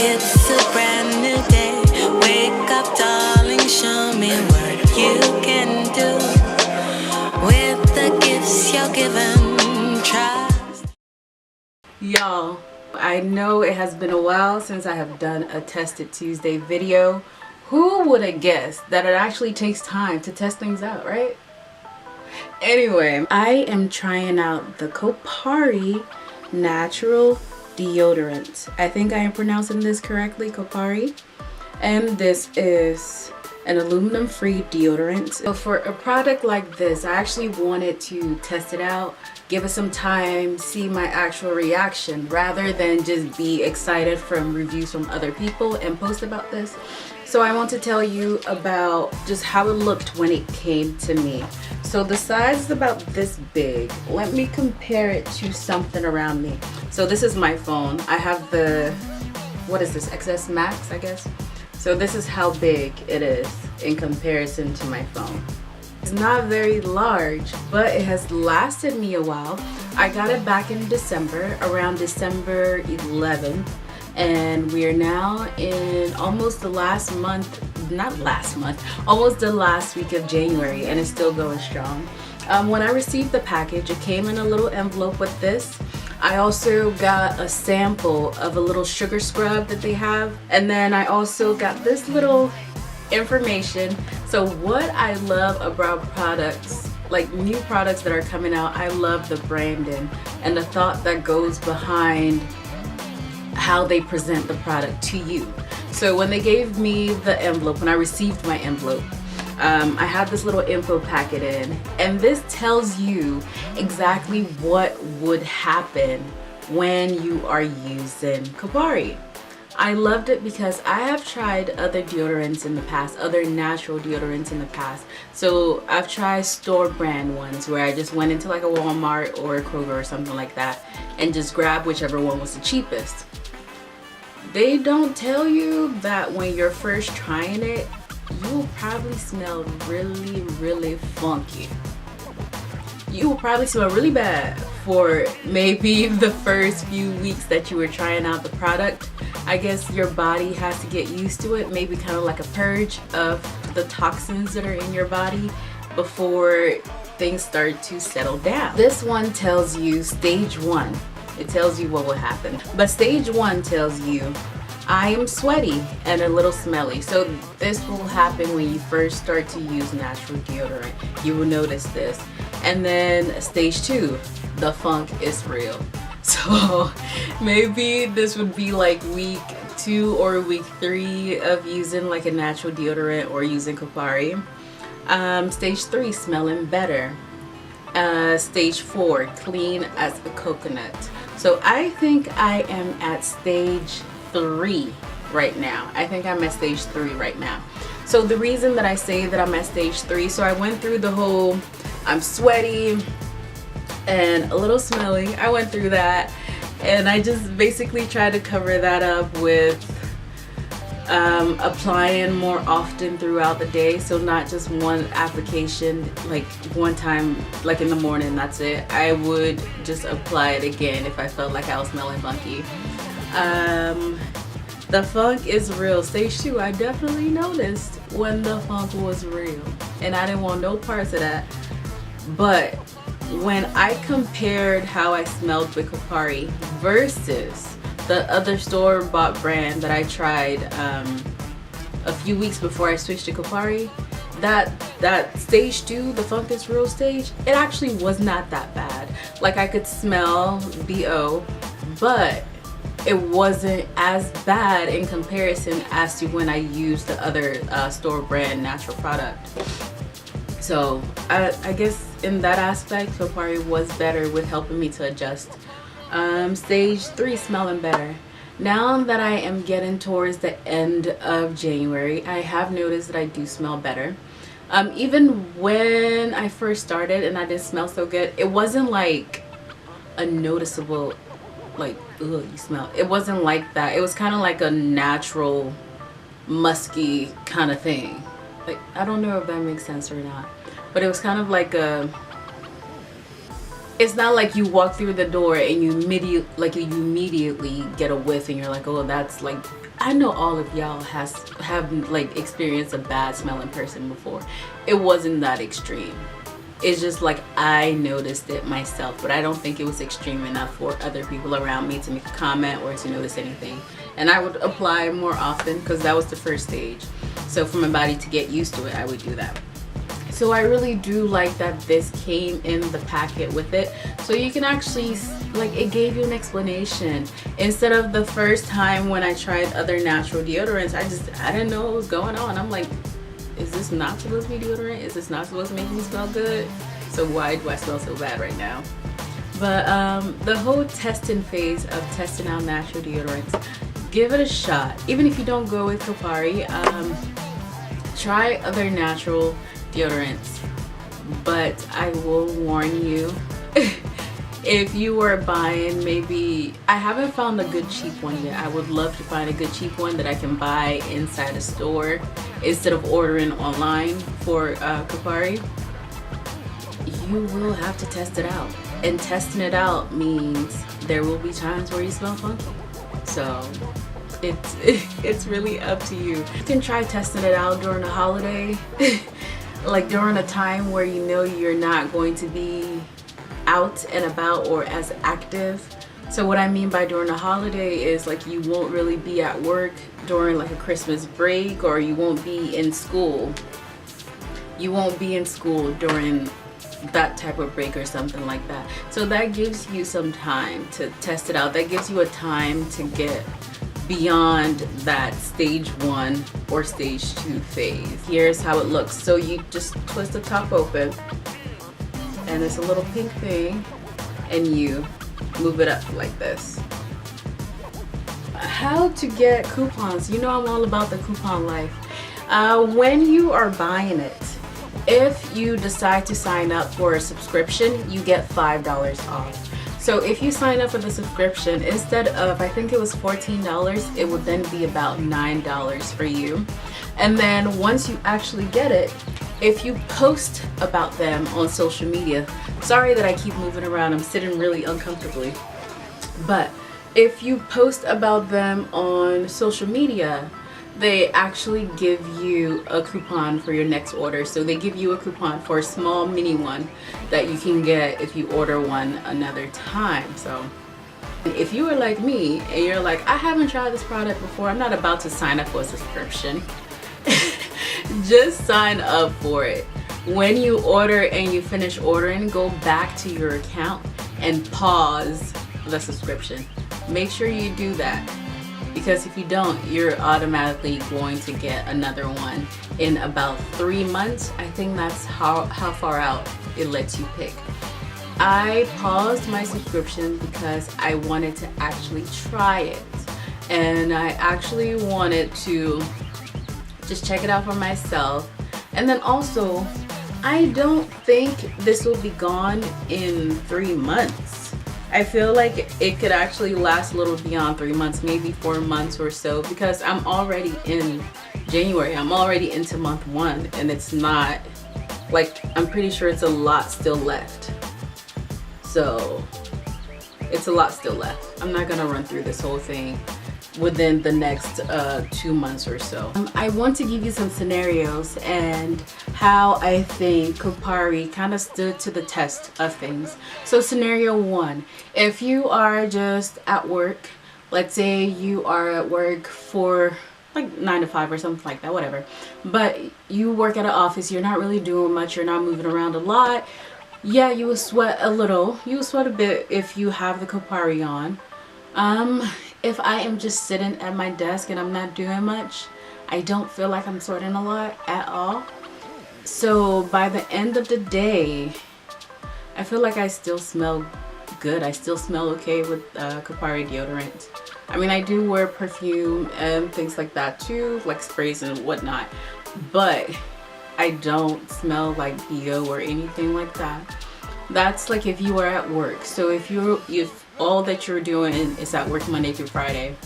It's a brand new day. Wake up, darling, show me what you can do with the gifts you're given. Trust. Y'all, I know it has been a while since I have done a Tested Tuesday video. Who would have guessed that it actually takes time to test things out, right? Anyway, I am trying out the Kopari natural deodorant. I think I am pronouncing this correctly, Kopari. And this is an aluminum free deodorant. So for a product like this, I actually wanted to test it out, give it some time, see my actual reaction, rather than just be excited from reviews from other people and post about this. So I want to tell you about just how it looked when it came to me. So the size is about this big. Let me compare it to something around me. So this is my phone. I have the, what is this, XS Max, I guess? So this is how big it is in comparison to my phone. It's not very large, but it has lasted me a while. I got it back in December, around December 11th. And we are now in almost the last month, almost the last week of January, and it's still going strong. When I received the package, it came in a little envelope with this. I also got a sample of a little sugar scrub that they have, and then I also got this little information. So what I love about products, like new products that are coming out, I love the branding and the thought that goes behind how they present the product to you. So when they gave me the envelope, when I received my envelope, I had this little info packet in, and this tells you exactly what would happen when you are using Kopari. I loved it because I have tried other deodorants in the past, other natural deodorants in the past. So I've tried store brand ones where I just went into like a Walmart or a Kroger or something like that and just grabbed whichever one was the cheapest. They don't tell you that when you're first trying it, you will probably smell really funky. You will probably smell really bad for maybe the first few weeks that you were trying out the product. I guess your body has to get used to it, maybe kind of like a purge of the toxins that are in your body before things start to settle down. This one tells you stage 1. It tells you what will happen. But stage 1 tells you, I am sweaty and a little smelly. So this will happen when you first start to use natural deodorant. You will notice this. And then stage 2, the funk is real. So maybe this would be like week 2 or week 3 of using like a natural deodorant or using Kopari. Stage 3, smelling better. Stage 4, clean as a coconut. So I think I am at stage 3 right now. I think I'm at stage 3 right now. So the reason that I say that I'm at stage 3, so I went through the whole I'm sweaty and a little smelly. I went through that, and I just basically tried to cover that up with applying more often throughout the day. So not just one application, like one time, like in the morning, that's it. I would just apply it again if I felt like I was smelling funky. The funk is real. Stage 2, I definitely noticed when the funk was real, and I didn't want no parts of that. But when I compared how I smelled with Kopari versus the other store-bought brand that I tried a few weeks before I switched to Kopari, that stage 2, the funk is real stage, it actually was not that bad. Like, I could smell BO, but it wasn't as bad in comparison as to when I used the other store brand natural product. So I guess in that aspect, Kopari was better with helping me to adjust. Stage 3, smelling better. Now that I am getting towards the end of January, I have noticed that I do smell better. Even when I first started and I didn't smell so good, it wasn't like a noticeable, like, ugh, you smell. It wasn't like that. It was kind of like a natural, musky kind of thing. Like, I don't know if that makes sense or not, but it was kind of like a, it's not like you walk through the door and you immediately get a whiff and you're like, oh, that's like, I know all of y'all have like experienced a bad smelling person before. It wasn't that extreme. It's just like I noticed it myself, but I don't think it was extreme enough for other people around me to make a comment or to notice anything. And I would apply more often because that was the first stage. So for my body to get used to it, I would do that. So I really do like that this came in the packet with it. So you can actually, like, it gave you an explanation. Instead of the first time when I tried other natural deodorants, I didn't know what was going on. I'm like, is this not supposed to be deodorant? Is this not supposed to make me smell good? So why do I smell so bad right now? But the whole testing phase of testing out natural deodorants, give it a shot. Even if you don't go with Kopari, try other natural deodorants. But I will warn you, if you were buying, maybe, I haven't found a good cheap one yet. I would love to find a good cheap one that I can buy inside a store instead of ordering online for Kopari. You will have to test it out. And testing it out means there will be times where you smell funky. So it's really up to you. You can try testing it out during a holiday, like during a time where you know you're not going to be out and about or as active. So what I mean by during a holiday is like you won't really be at work during like a Christmas break, or you won't be in school. You won't be in school during that type of break or something like that. So that gives you some time to test it out. That gives you a time to get beyond that stage 1 or stage 2 phase. Here's how it looks. So you just twist the top open and it's a little pink thing and you move it up like this. How to get coupons. You know I'm all about the coupon life. When you are buying it, if you decide to sign up for a subscription, you get $5 off. So if you sign up for the subscription, instead of, I think it was $14, it would then be about $9 for you. And then once you actually get it, if you post about them on social media, sorry that I keep moving around, I'm sitting really uncomfortably, but if you post about them on social media, they actually give you a coupon for your next order. So they give you a coupon for a small mini one that you can get if you order one another time. So if you are like me and you're like, I haven't tried this product before, I'm not about to sign up for a subscription, just sign up for it. When you order and you finish ordering, go back to your account and pause the subscription. Make sure you do that, because if you don't, you're automatically going to get another one in about 3 months. I think that's how far out it lets you pick. I paused my subscription because I wanted to actually try it, and I actually wanted to just check it out for myself. And then also, I don't think this will be gone in 3 months. I feel like it could actually last a little beyond 3 months, maybe 4 months or so, because I'm already in January. I'm already into month 1, and it's not, like, I'm pretty sure it's a lot still left. So it's a lot still left. I'm not gonna run through this whole thing within the next 2 months or so. I want to give you some scenarios and how I think Kopari kind of stood to the test of things. So scenario 1, if you are just at work, let's say you are at work for like 9 to 5 or something like that, whatever, but you work at an office, you're not really doing much, you're not moving around a lot. Yeah, you will sweat a little, you will sweat a bit if you have the Kopari on. If I am just sitting at my desk and I'm not doing much, I don't feel like I'm sweating a lot at all. So by the end of the day, I feel like I still smell good. I still smell okay with Kopari deodorant. I mean, I do wear perfume and things like that too, like sprays and whatnot, but I don't smell like Deo or anything like that. That's like if you are at work. So if all that you're doing is at work Monday through Friday,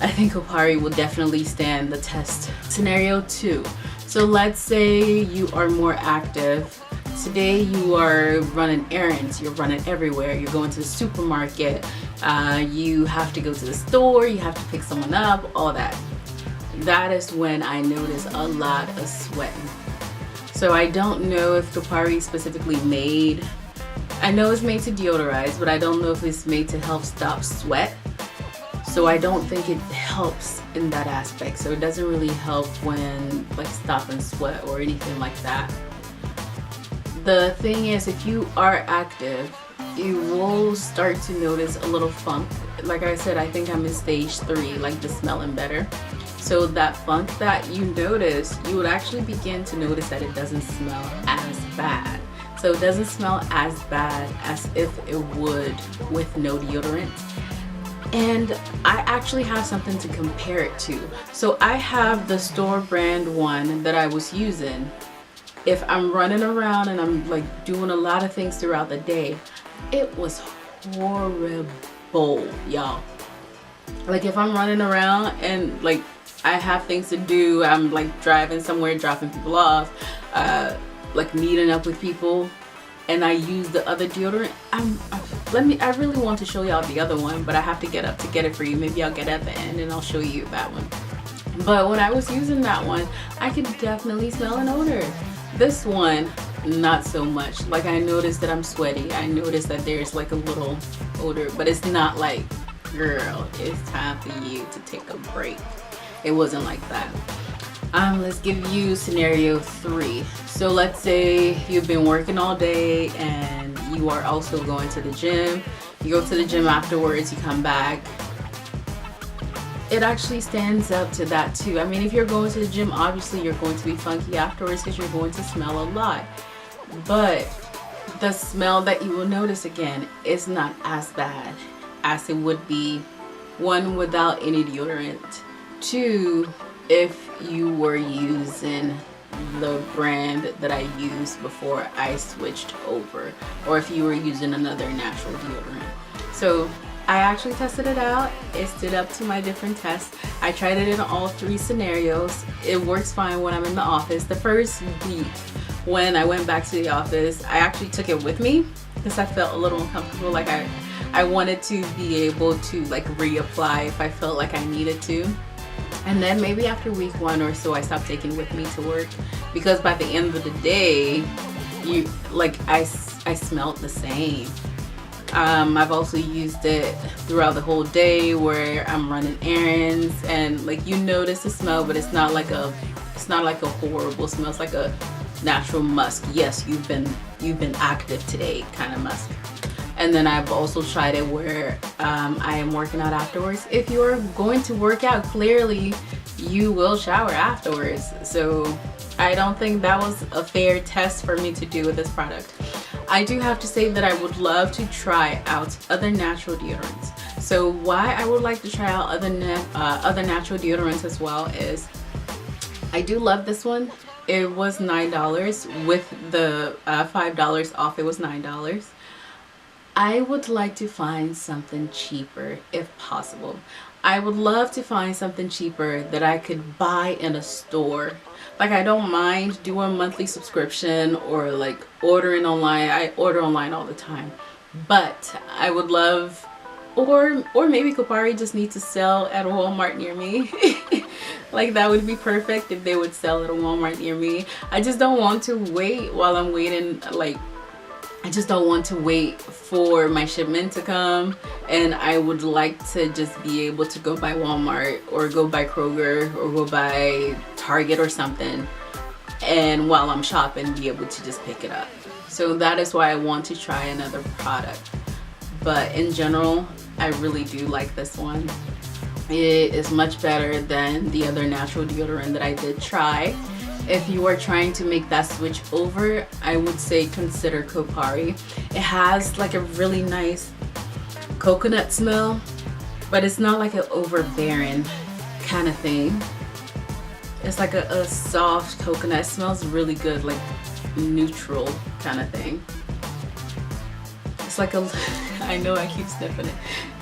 I think Kopari will definitely stand the test. Scenario 2. So let's say you are more active. today you are running errands, you're running everywhere, you're going to the supermarket, you have to go to the store, you have to pick someone up, all that. That is when I notice a lot of sweating. So I don't know if Kopari specifically made, I know it's made to deodorize, but I don't know if it's made to help stop sweat. So I don't think it helps in that aspect. So it doesn't really help when like stopping sweat or anything like that. The thing is, if you are active, you will start to notice a little funk. Like I said, I think I'm in stage 3, like the smelling better. So that funk that you notice, you would actually begin to notice that it doesn't smell as bad. So it doesn't smell as bad as if it would with no deodorant. And I actually have something to compare it to. So I have the store brand one that I was using. If I'm running around and I'm like doing a lot of things throughout the day, it was horrible, y'all. Like if I'm running around and like I have things to do, I'm like driving somewhere, dropping people off, like meeting up with people, and I use the other deodorant. I really want to show y'all the other one, but I have to get up to get it for you. Maybe I'll get at the end and I'll show you that one. But when I was using that one, I could definitely smell an odor. This one, not so much. Like I noticed that I'm sweaty. I noticed that there's like a little odor, but it's not like, girl, it's time for you to take a break. It wasn't like that. Let's give you scenario 3. So let's say you've been working all day and you are also going to the gym. You go to the gym afterwards, you come back. It actually stands up to that too. I mean, if you're going to the gym, obviously you're going to be funky afterwards because you're going to smell a lot. But the smell that you will notice again is not as bad as it would be, 1, without any deodorant, 2, if you were using the brand that I used before I switched over, or if you were using another natural deodorant. So I actually tested it out. It stood up to my different tests. I tried it in all 3 scenarios. It works fine when I'm in the office. The first week when I went back to the office, I actually took it with me because I felt a little uncomfortable. Like I wanted to be able to like reapply if I felt like I needed to. And then maybe after week 1 or so, I stopped taking it with me to work, because by the end of the day, I smelled the same. I've also used it throughout the whole day where I'm running errands, and like you notice the smell, but it's not like a horrible smell. It's like a natural musk. Yes, you've been active today kind of musk. And then I've also tried it where I am working out afterwards. If you're going to work out, clearly you will shower afterwards. So I don't think that was a fair test for me to do with this product. I do have to say that I would love to try out other natural deodorants. So why I would like to try out other natural deodorants as well is I do love this one. It was $9 with the $5 off. It was $9. I would like to find something cheaper if possible. I would love to find something cheaper that I could buy in a store. Like I don't mind doing a monthly subscription or like ordering online. I order online all the time. But I would love, or maybe Kopari just needs to sell at a Walmart near me. Like that would be perfect if they would sell at a Walmart near me. I just don't want to wait while I'm waiting, like I just don't want to wait for my shipment to come, and I would like to just be able to go by Walmart or go by Kroger or go by Target or something, and while I'm shopping be able to just pick it up. So that is why I want to try another product. But in general, I really do like this one. It is much better than the other natural deodorant that I did try. If you are trying to make that switch over, I would say consider Kopari. It has like a really nice coconut smell, but it's not like an overbearing kind of thing. It's like a soft coconut. It smells really good, like neutral kind of thing. It's like a, I know I keep sniffing it.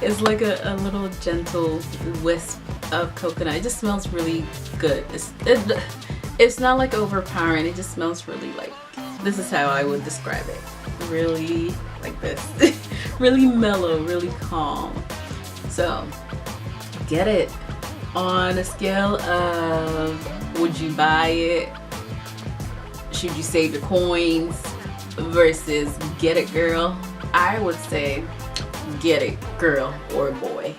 It's like a little gentle wisp of coconut. It just smells really good. It's not like overpowering. It just smells really like This is how I would describe it. Really like this. Really mellow, really calm. So get it. On a scale of would you buy it, should you save your coins, versus get it girl, I would say get it girl or boy.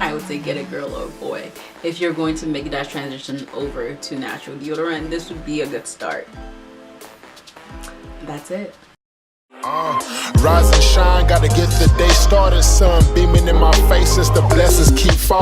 I would say get it girl or boy. If you're going to make that transition over to natural deodorant, this would be a good start. That's it. Rise and shine, gotta get the day started. Sun beaming in my face as the blessings keep falling.